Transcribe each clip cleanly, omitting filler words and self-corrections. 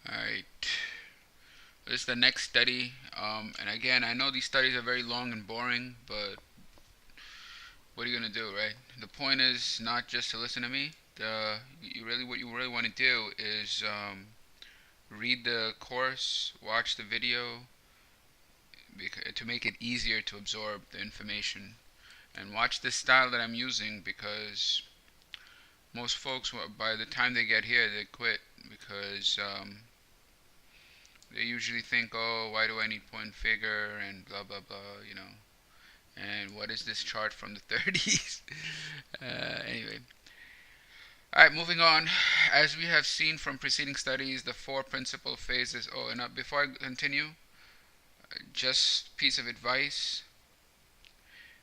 Alright, this is the next study. And again, I know these studies are very long and boring, but what are you gonna do, right? The point is not just to listen to me. What you really want to do is read the course, watch the video, to make it easier to absorb the information, and watch the style that I'm using because most folks, by the time they get here, they quit because they usually think, oh, why do I need point figure and blah blah blah. And what is this chart from the 30s? Anyway, all right, moving on. As we have seen from preceding studies, the four principal phases. Oh, and before I continue, just piece of advice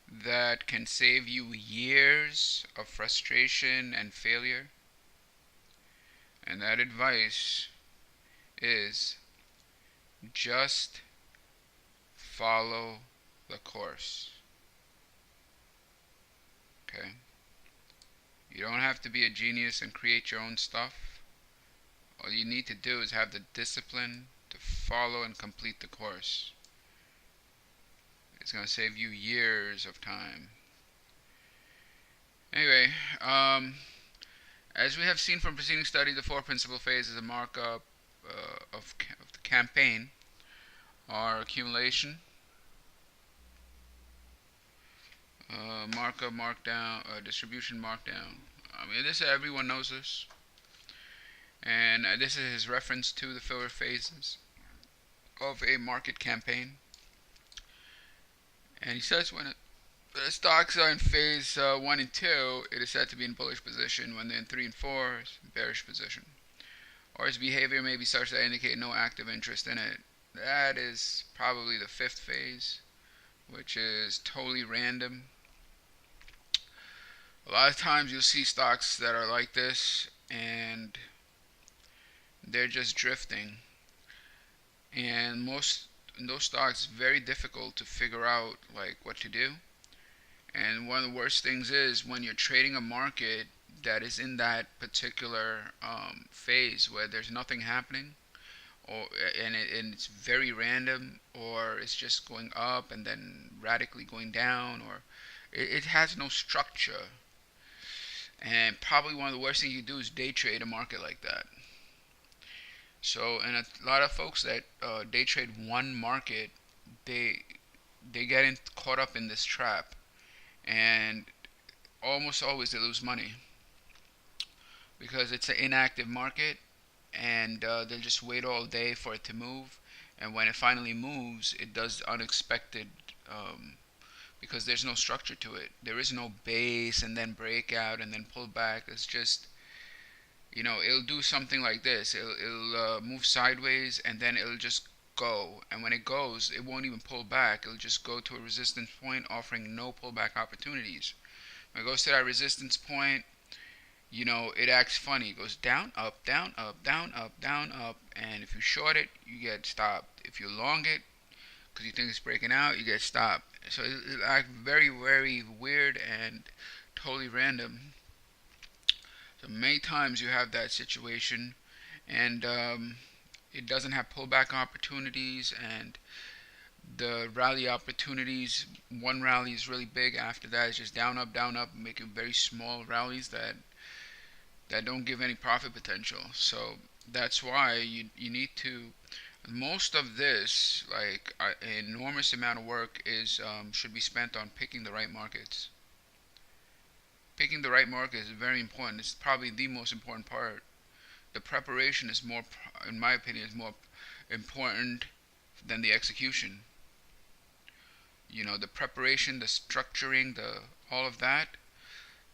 that can save you years of frustration and failure. And that advice is just follow the course. Okay? You don't have to be a genius and create your own stuff. All you need to do is have the discipline to follow and complete the course. It's going to save you years of time. Anyway, as we have seen from preceding study, the four principal phases of markup of the campaign are accumulation, markup, markdown, distribution, markdown. I mean, this everyone knows this, and this is his reference to the filler phases of a market campaign. And he says when the stocks are in phase 1 and 2, it is said to be in bullish position. When they're in 3 and 4, it's in bearish position. Or its behavior may be such that indicate no active interest in it. That is probably the fifth phase, which is totally random. A lot of times you'll see stocks that are like this and they're just drifting. And most in those stocks, it's very difficult to figure out like what to do. And one of the worst things is when you're trading a market that is in that particular phase where there's nothing happening, or and it's very random, or it's just going up and then radically going down, or it has no structure. And probably one of the worst things you do is day trade a market like that. So, and a lot of folks that day trade one market, they they get caught up in this trap, and almost always they lose money because it's an inactive market, and they'll just wait all day for it to move, and when it finally moves, it does unexpected. Because there's no structure to it. There is no base and then breakout and then pull back. It's just, it'll do something like this. It'll move sideways and then it'll just go. And when it goes, it won't even pull back. It'll just go to a resistance point, offering no pullback opportunities. When it goes to that resistance point, it acts funny. It goes down, up, down, up, down, up, down, up. And if you short it, you get stopped. If you long it, because you think it's breaking out, you get stopped. So it acts very, very weird and totally random. So many times you have that situation, and it doesn't have pullback opportunities, and the rally opportunities. One rally is really big. After that, it's just down, up, making very small rallies that don't give any profit potential. So that's why you need to. Most of this, like an enormous amount of work, is should be spent on picking the right markets. Picking the right market is very important. It's probably the most important part. The preparation is more, in my opinion, is more important than the execution. The preparation, the structuring, the all of that.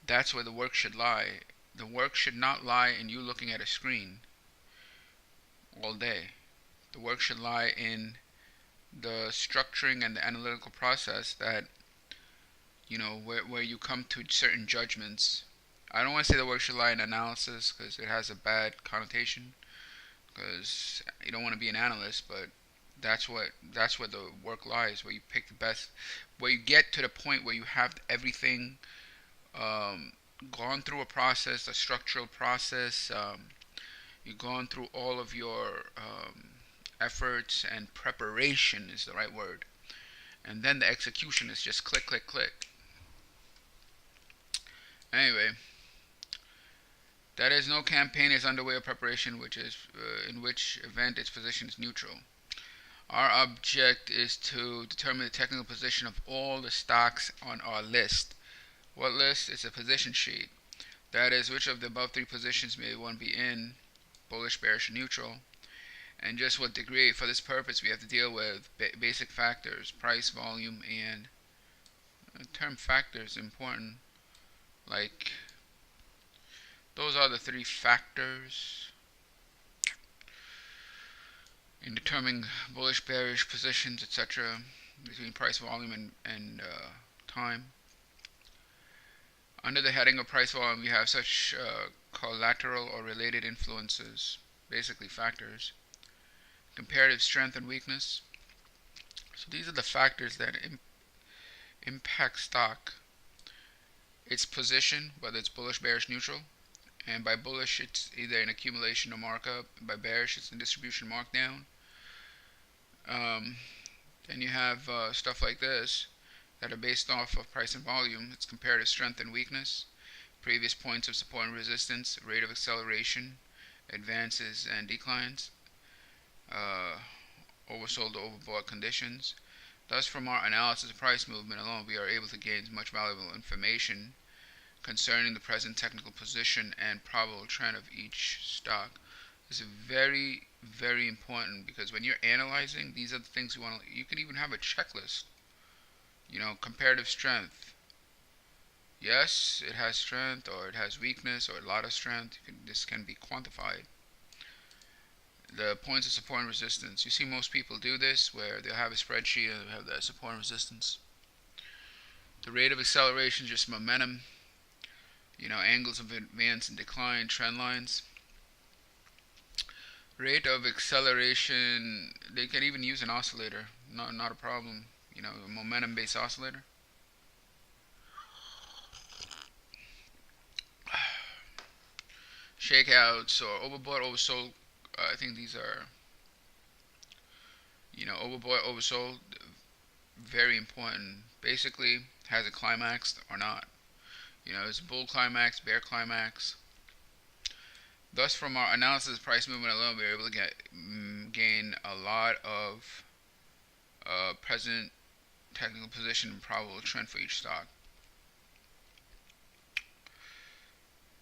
That's where the work should lie. The work should not lie in you looking at a screen all day. The work should lie in the structuring and the analytical process that where you come to certain judgments. I don't want to say the work should lie in analysis because it has a bad connotation, because you don't want to be an analyst, but that's where the work lies, where you pick the best, where you get to the point where you have everything gone through a process, a structural process, you've gone through all of your efforts, and preparation is the right word. And then the execution is just click, click, click. Anyway, that is, no campaign is underway or preparation in which event its position is neutral. Our object is to determine the technical position of all the stocks on our list. What list? It's a position sheet. That is, which of the above three positions may one be in, bullish, bearish, or neutral, and just what degree. For this purpose, we have to deal with basic factors, price, volume, and the term factors important. Like, those are the three factors in determining bullish, bearish positions, etc., between price, volume, and time. Under the heading of price volume, we have such collateral or related influences, basically factors. Comparative strength and weakness. So these are the factors that impact stock. Its position, whether it's bullish, bearish, neutral. And by bullish, it's either an accumulation or markup. By bearish, it's a distribution markdown. Then you have stuff like this that are based off of price and volume. It's comparative strength and weakness, previous points of support and resistance, rate of acceleration, advances and declines, oversold or overbought conditions. Thus, from our analysis of price movement alone, we are able to gain much valuable information concerning the present technical position and probable trend of each stock. This is very, very important, because when you're analyzing, these are the things you want to. You can even have a checklist. Comparative strength. Yes, it has strength, or it has weakness, or a lot of strength. This can be quantified. The points of support and resistance. You see most people do this, where they'll have a spreadsheet and they'll have that support and resistance. The rate of acceleration is just momentum. Angles of advance and decline, trend lines. Rate of acceleration, they can even use an oscillator. Not a problem. A momentum-based oscillator. Shakeouts or overbought, oversold. I think these are, overbought, oversold. Very important. Basically, has it climaxed or not? Is bull climax, bear climax? Thus, from our analysis of price movement alone, we are able to gain a lot of present technical position and probable trend for each stock.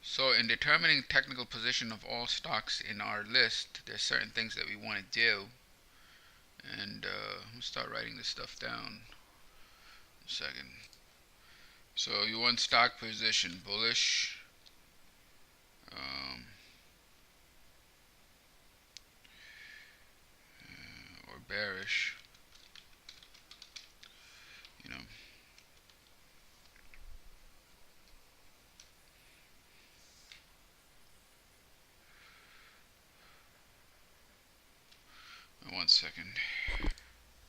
So, in determining technical position of all stocks in our list, there's certain things that we want to do. And I'm start writing this stuff down. A second. So you want stock position, bullish, or bearish. One second.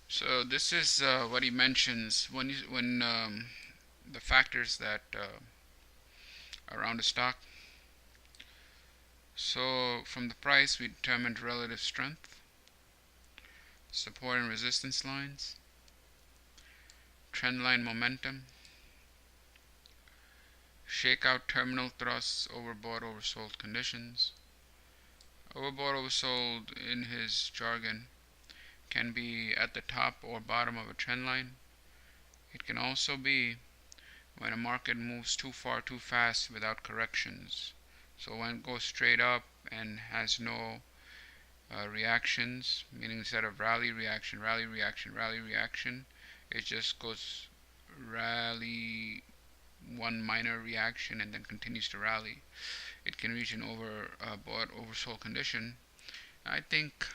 So this is what he mentions when the factors that around a stock. So from the price, we determined relative strength, support and resistance lines, trend line momentum, shakeout terminal thrusts, overbought, oversold conditions. Overbought, oversold in his jargon can be at the top or bottom of a trend line. It can also be when a market moves too far too fast without corrections. So when it goes straight up and has no reactions, meaning instead of rally, reaction, rally, reaction, rally, reaction, it just goes rally, one minor reaction, and then continues to rally. It can reach an overbought, oversold condition. I think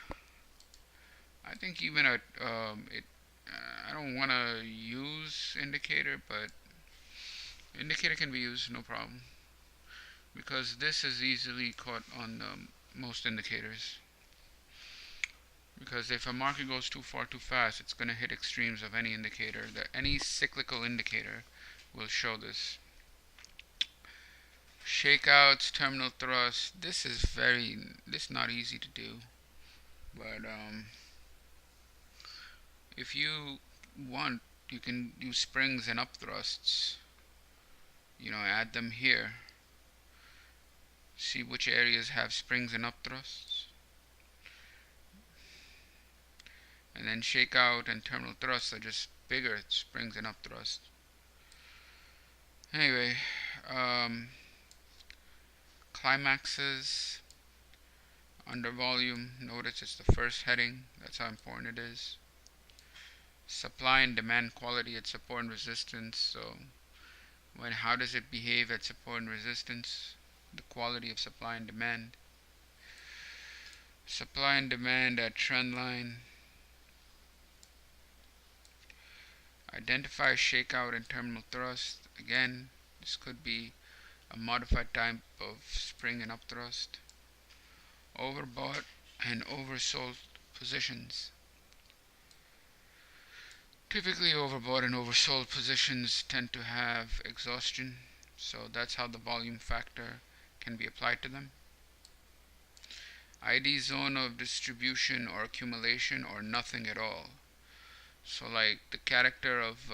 even at I don't want to use indicator, but indicator can be used, no problem, because this is easily caught on most indicators. Because if a market goes too far too fast, it's going to hit extremes of any indicator. That any cyclical indicator will show this. Shakeouts, terminal thrust. This is not easy to do, but if you want, you can use springs and up thrusts. Add them here. See which areas have springs and up thrusts, and then shakeout and terminal thrusts are just bigger springs and up thrusts. Anyway, um, climaxes under volume. Notice it's the first heading. That's how important it is. Supply and demand quality at support and resistance. So how does it behave at support and resistance? The quality of supply and demand. Supply and demand at trend line. Identify shakeout and terminal thrust. Again, this could be a modified type of spring and upthrust. Overbought and oversold positions. Typically, overbought and oversold positions tend to have exhaustion, so that's how the volume factor can be applied to them. ID zone of distribution or accumulation or nothing at all. So, like the character of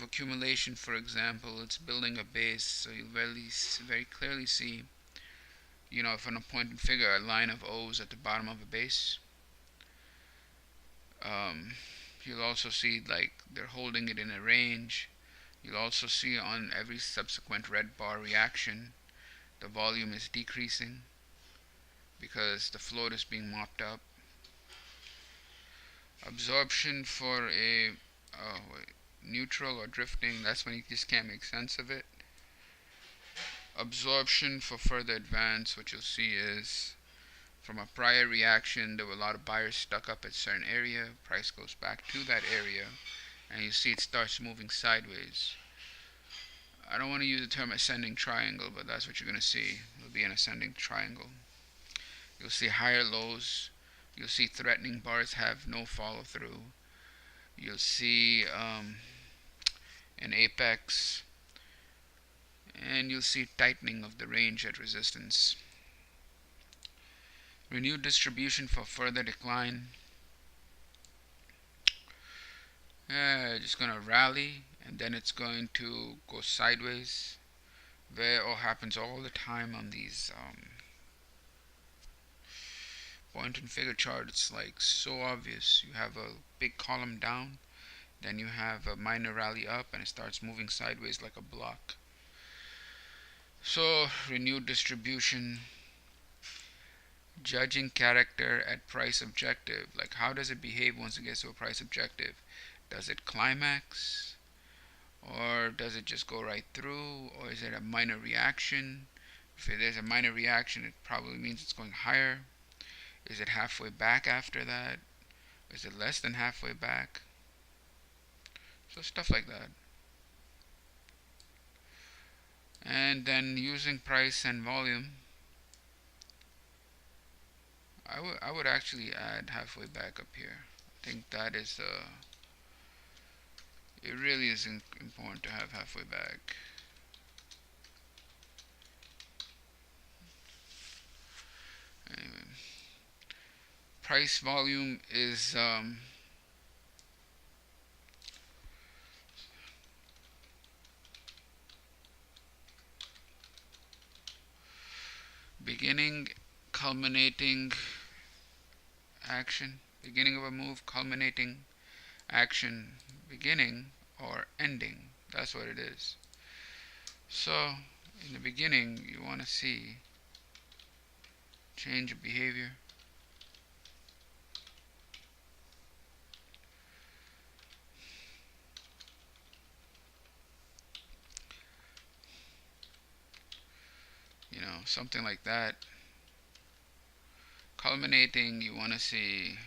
accumulation, for example, it's building a base, so you'll very clearly see, if on a pointed figure, a line of O's at the bottom of a base. You'll also see like they're holding it in a range. You'll also see on every subsequent red bar reaction, the volume is decreasing because the float is being mopped up. Absorption for a neutral or drifting, that's when you just can't make sense of it. Absorption for further advance, what you'll see is from a prior reaction, there were a lot of buyers stuck up at a certain area. Price goes back to that area, and you see it starts moving sideways. I don't want to use the term ascending triangle, but that's what you're going to see. It'll be an ascending triangle. You'll see higher lows. You'll see threatening bars have no follow through. You'll see an apex, and you'll see tightening of the range at resistance. Renewed distribution for further decline. Just gonna rally, and then it's going to go sideways. That all happens all the time on these point and figure chart. It's like so obvious. You have a big column down, then you have a minor rally up, and it starts moving sideways like a block. So renewed distribution. Judging character at price objective. Like, how does it behave once it gets to a price objective? Does it climax? Or does it just go right through? Or is it a minor reaction? If there's a minor reaction, it probably means it's going higher. Is it halfway back after that? Is it less than halfway back? So stuff like that. And then using price and volume, I would actually add halfway back up here. I think that is it really is important to have halfway back. Anyway, price volume is beginning, culminating action, beginning of a move, culminating action, beginning or ending. That's what it is. So in the beginning, you want to see change of behavior. Something like that. Culminating, you want to see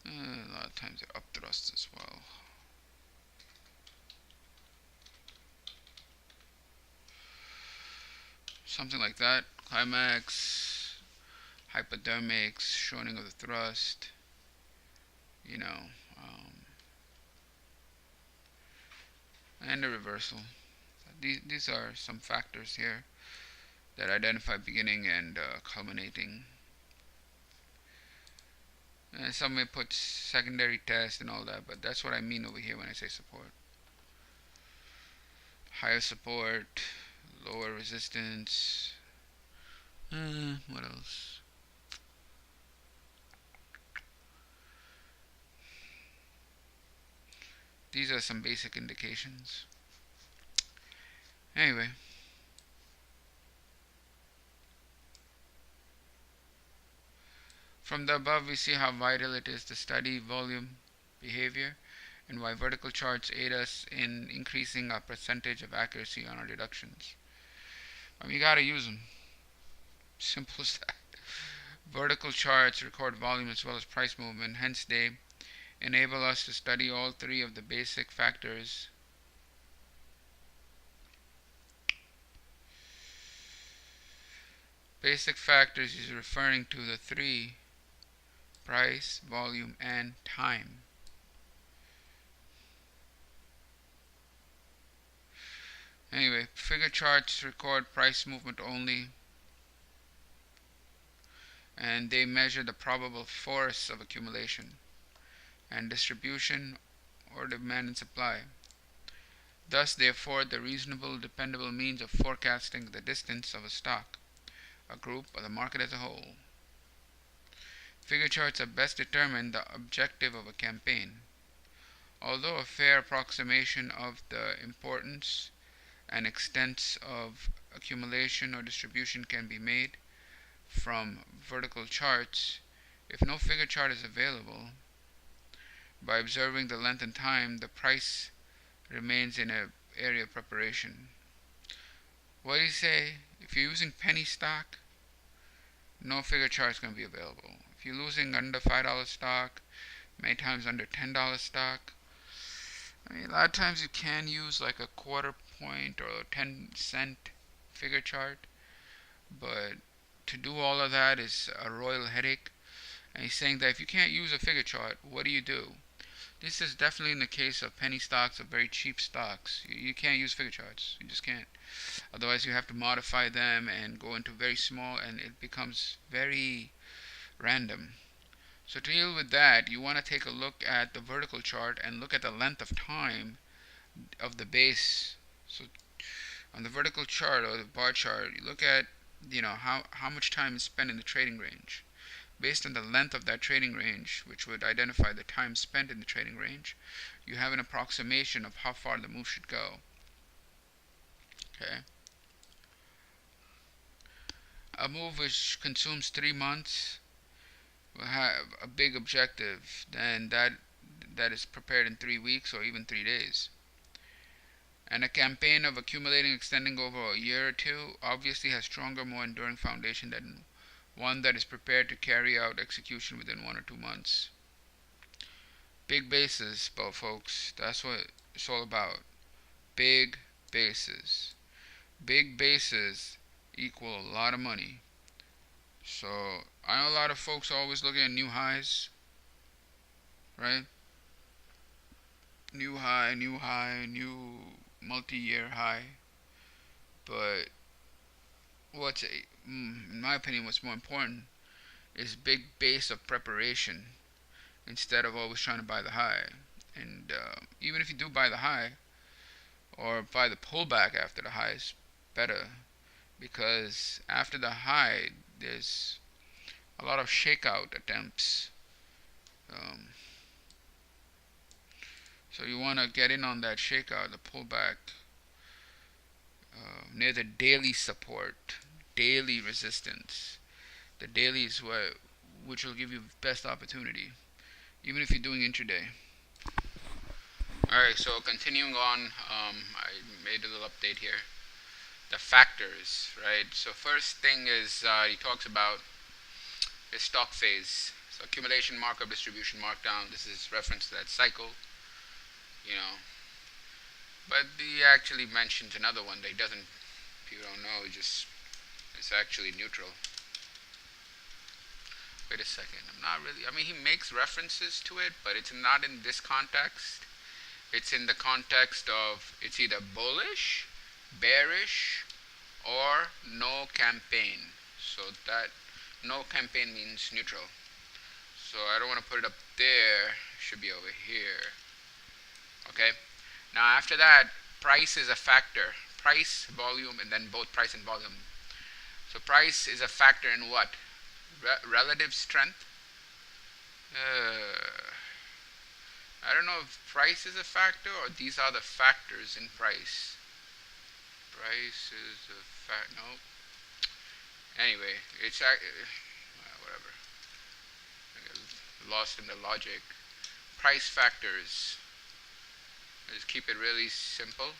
a lot of times they're up thrusts as well. something like that. Climax, hypodermics, shortening of the thrust, you know, um, and the reversal. These are some factors here that identify beginning and culminating. And some may put secondary test and all that, but that's what I mean over here when I say support. Higher support, lower resistance. What else? These are some basic indications. Anyway, from the above we see how vital it is to study volume behavior and why vertical charts aid us in increasing our percentage of accuracy on our deductions. I mean, you gotta use them. Simple as that. Vertical charts record volume as well as price movement, hence they enable us to study all three of the basic factors is referring to the three: price, volume, and time. Anyway, figure charts record price movement only, and they measure the probable force of accumulation and distribution or demand and supply. Thus, they afford the reasonable, dependable means of forecasting the distance of a stock, a group, or the market as a whole. Figure charts are best determine the objective of a campaign. Although a fair approximation of the importance and extents of accumulation or distribution can be made from vertical charts, if no figure chart is available, by observing the length and time, the price remains in an area of preparation. What do you say? If you're using penny stock, no figure chart is going to be available. If you're losing under $5 stock, many times under $10 stock, I mean, a lot of times you can use like a quarter point or a 10-cent figure chart, but to do all of that is a royal headache. And he's saying that if you can't use a figure chart, what do? This is definitely in the case of penny stocks or very cheap stocks. You can't use figure charts. You just can't. Otherwise, you have to modify them and go into very small, and it becomes very random. So to deal with that, you want to take a look at the vertical chart and look at the length of time of the base. So on the vertical chart or the bar chart, you look at how much time is spent in the trading range. Based on the length of that trading range, which would identify the time spent in the trading range, you have an approximation of how far the move should go. Okay. A move which consumes 3 months will have a big objective than that is prepared in 3 weeks or even 3 days. And a campaign of accumulating extending over a year or two obviously has stronger, more enduring foundation than one that is prepared to carry out execution within 1 or 2 months. Big bases, folks. That's what it's all about. Big bases. Big bases equal a lot of money. So I know a lot of folks are always looking at new highs, right? New high, new multi-year high. But in my opinion, what's more important is big base of preparation instead of always trying to buy the high. And even if you do buy the high or buy the pullback after the high, is better, because after the high there's a lot of shakeout attempts. So you want to get in on that shakeout, the pullback, near the daily support, daily resistance. The daily is which will give you best opportunity, even if you're doing intraday. Alright, so continuing on, I made a little update here. The factors, right? So first thing is he talks about his stock phase. So accumulation, markup, distribution, markdown. This is reference to that cycle, But he actually mentions another one that he doesn't, people don't know, he just It's actually neutral. Wait a second. I'm not really. I mean, he makes references to it, but it's not in this context. It's in the context of it's either bullish, bearish, or no campaign. So that no campaign means neutral. So I don't want to put it up there. It should be over here. Okay. Now after that, price is a factor. Price, volume, and then both price and volume. So price is a factor in what? Relative strength. I don't know if price is a factor or these are the factors in price. Price is a fact. No. Anyway, it's whatever. I get lost in the logic. Price factors. Let's keep it really simple.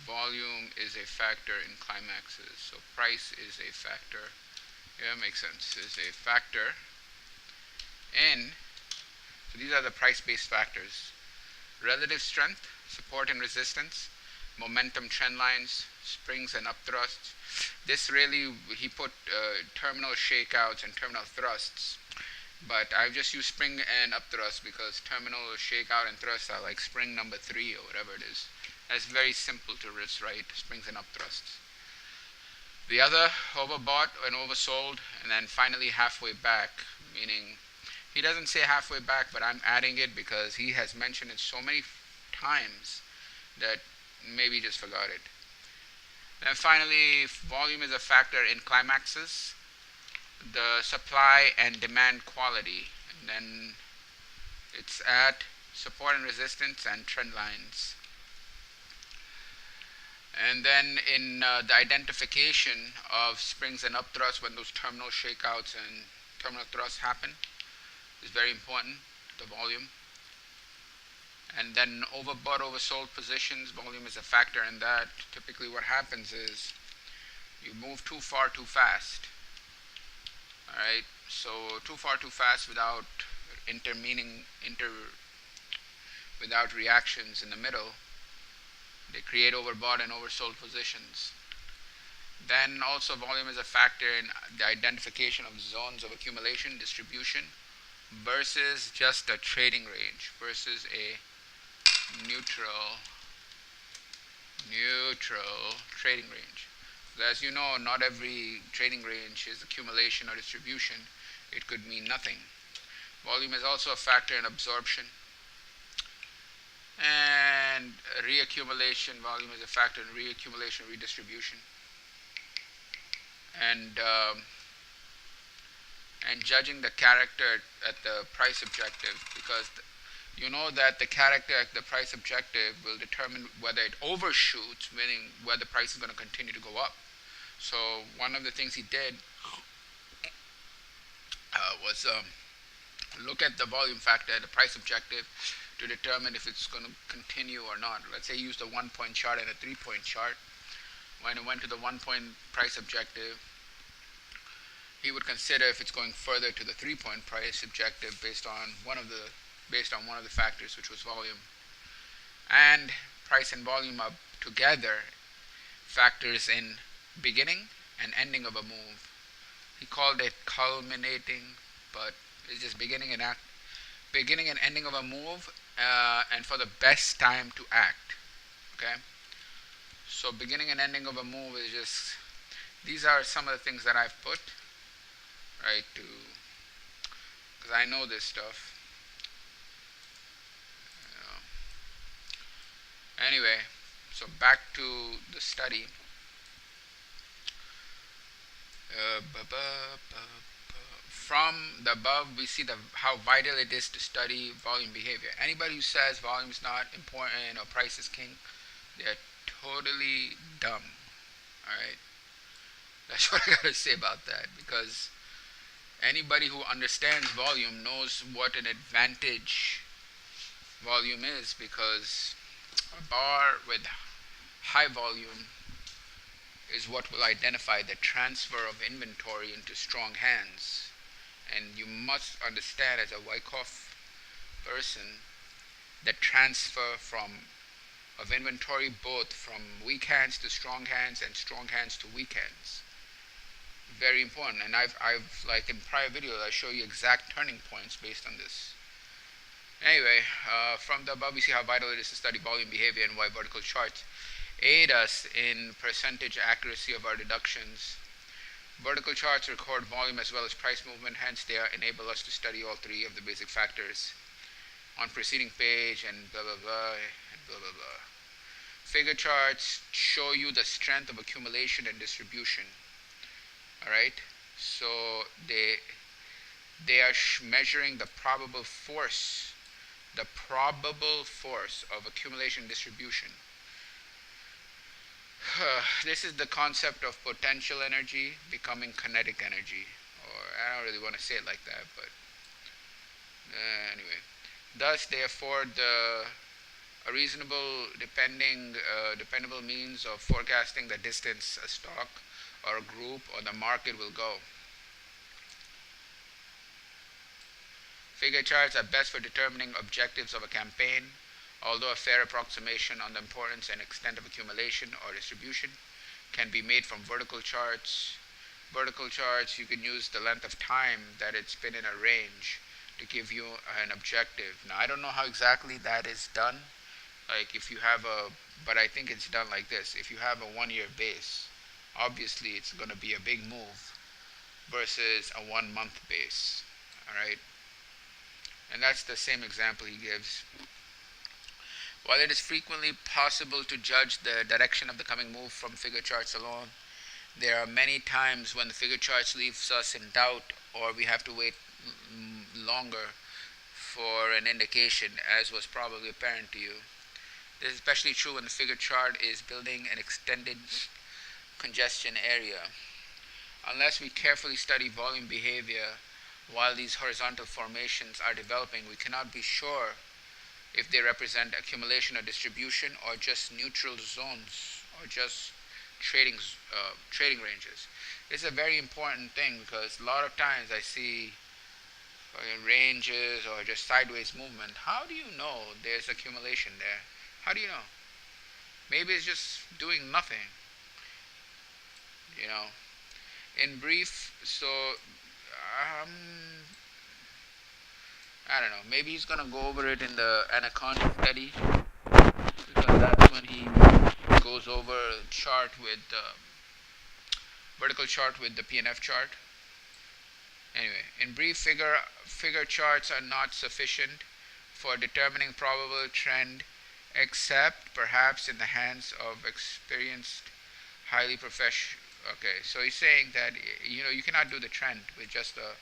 Volume is a factor in climaxes. So price is a factor. Yeah, makes sense. Is a factor in. So these are the price-based factors. Relative strength, support and resistance, momentum trend lines, springs and upthrusts. This really, he put terminal shakeouts and terminal thrusts, but I've just used spring and upthrust because terminal shakeout and thrust are like spring number 3 or whatever it is. That's very simple to write, springs and upthrusts. The other, overbought and oversold, and then finally halfway back, meaning he doesn't say halfway back, but I'm adding it because he has mentioned it so many times that maybe just forgot it. And finally, volume is a factor in climaxes, the supply and demand quality, and then it's at support and resistance and trend lines. And then in the identification of springs and upthrusts when those terminal shakeouts and terminal thrusts happen is very important, the volume. And then overbought, oversold positions, volume is a factor in that. Typically what happens is you move too far too fast. Alright, so too far too fast without without reactions in the middle. They create overbought and oversold positions. Then also volume is a factor in the identification of zones of accumulation, distribution, versus just a trading range, versus a neutral trading range. So as you know, not every trading range is accumulation or distribution. It could mean nothing. Volume is also a factor in absorption. And reaccumulation, volume is a factor in reaccumulation, redistribution. And judging the character at the price objective, because you know that the character at the price objective will determine whether it overshoots, meaning whether the price is going to continue to go up. So one of the things he did was look at the volume factor at the price objective to determine if it's going to continue or not. Let's say he used a 1-point chart and a 3-point chart. When it went to the 1-point price objective, he would consider if it's going further to the 3-point price objective based on one of the factors, which was volume. And price and volume are together factors in beginning and ending of a move. He called it culminating, but it's just beginning and ending of a move, and for the best time to act. Okay. So beginning and ending of a move is just, these are some of the things that I've put, right, because I know this stuff. Anyway, so back to the study. From the above, we see how vital it is to study volume behavior. Anybody who says volume is not important or price is king, they're totally dumb. Alright? That's what I gotta say about that, because anybody who understands volume knows what an advantage volume is, because a bar with high volume is what will identify the transfer of inventory into strong hands. And you must understand, as a Wyckoff person, the transfer from of inventory, both from weak hands to strong hands and strong hands to weak hands. Very important. And I've like in prior videos, I show you exact turning points based on this. Anyway, from the above, we see how vital it is to study volume behavior and why vertical charts aid us in percentage accuracy of our deductions. Vertical charts record volume as well as price movement, hence they enable us to study all three of the basic factors on preceding page and blah blah blah and blah blah blah. Figure charts show you the strength of accumulation and distribution. Alright, so they are measuring the probable force of accumulation and distribution. This is the concept of potential energy becoming kinetic energy, or I don't really want to say it like that, but anyway. Thus, they afford a reasonable, dependable means of forecasting the distance a stock or a group or the market will go. Figure charts are best for determining objectives of a campaign, although a fair approximation on the importance and extent of accumulation or distribution can be made from vertical charts. Vertical charts, you can use the length of time that it's been in a range to give you an objective. Now, I don't know how exactly that is done. Like if you have but I think it's done like this. If you have a 1-year base, obviously it's going to be a big move versus a 1-month base. Alright? And that's the same example he gives. While it is frequently possible to judge the direction of the coming move from figure charts alone, there are many times when the figure charts leaves us in doubt, or we have to wait longer for an indication, as was probably apparent to you. This is especially true when the figure chart is building an extended congestion area. Unless we carefully study volume behavior while these horizontal formations are developing, we cannot be sure if they represent accumulation or distribution, or just neutral zones, or just trading ranges. It's a very important thing, because a lot of times I see ranges or just sideways movement. How do you know there's accumulation there? How do you know? Maybe it's just doing nothing. In brief, so I don't know, maybe he's gonna go over it in the anaconda study, because that's when he goes over a chart with vertical chart with the PNF chart. Anyway, in brief, figure charts are not sufficient for determining probable trend, except perhaps in the hands of experienced, highly professional. Okay, so he's saying that you cannot do the trend with just a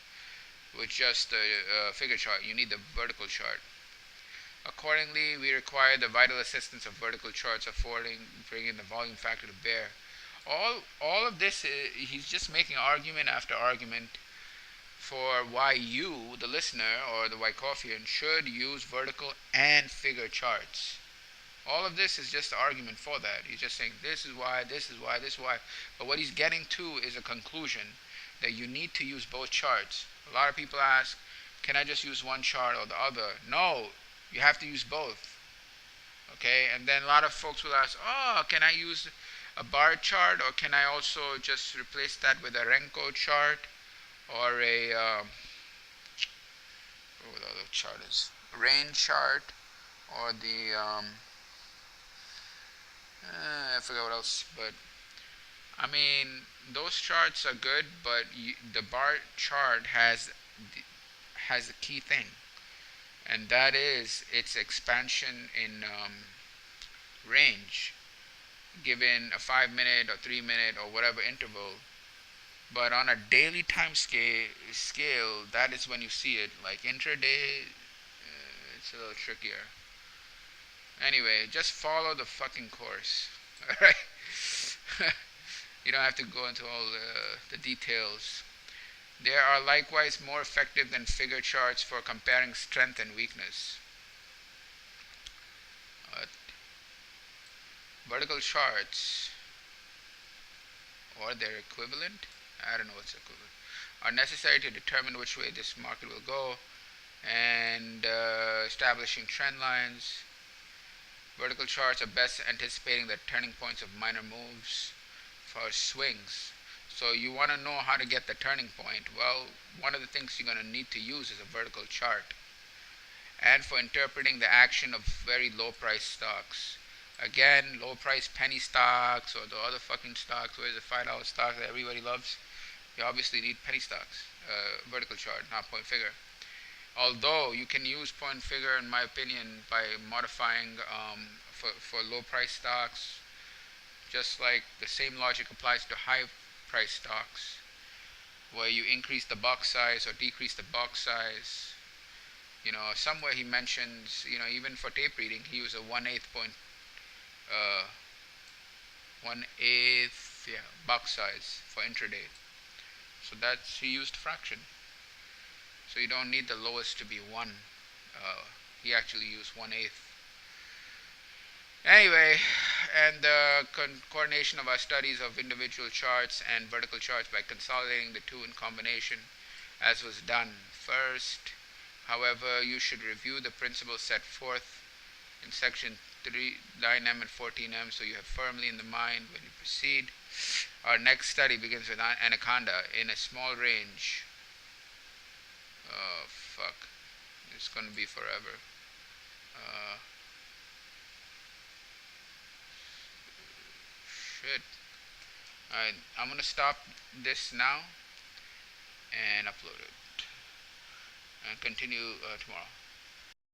figure chart. You need the vertical chart. Accordingly, we require the vital assistance of vertical charts, bringing the volume factor to bear. All of this, he's just making argument after argument for why you, the listener or the Wyckoffian, should use vertical and figure charts. All of this is just an argument for that. He's just saying this is why, this is why, this is why. But what he's getting to is a conclusion that you need to use both charts. A lot of people ask, can I just use one chart or the other? No, you have to use both. Okay, and then a lot of folks will ask, can I use a bar chart, or can I also just replace that with a Renko chart, or what the other chart is? Range chart, or the I forgot what else, but I mean, those charts are good, but the bar chart has a key thing, and that is its expansion in range, given a 5-minute or 3-minute or whatever interval. But on a daily time scale, that is when you see it. Like intraday, it's a little trickier. Anyway, just follow the fucking course. Alright? You don't have to go into all the details. They are likewise more effective than figure charts for comparing strength and weakness. Vertical charts, or their equivalent, I don't know what's equivalent, are necessary to determine which way this market will go, and establishing trend lines. Vertical charts are best anticipating the turning points of minor moves for swings. So you want to know how to get the turning point. Well, one of the things you're going to need to use is a vertical chart. And for interpreting the action of very low price stocks. Again, low price penny stocks or the other fucking stocks, where's the $5 stock that everybody loves? You obviously need penny stocks, vertical chart, not point figure. Although you can use point figure, in my opinion, by modifying for low price stocks, just like the same logic applies to high price stocks, where you increase the box size or decrease the box size. Somewhere he mentions, even for tape reading, he used a 1/8 box size for intraday. So that's, he used fraction. So you don't need the lowest to be 1. He actually used 1/8. Anyway, and the coordination of our studies of individual charts and vertical charts by consolidating the two in combination, as was done first. However, you should review the principles set forth in section 3, 9M and 14M, so you have firmly in the mind when you proceed. Our next study begins with anaconda in a small range. Oh, fuck. It's going to be forever. Shit. Alright, I'm going to stop this now and upload it and continue tomorrow.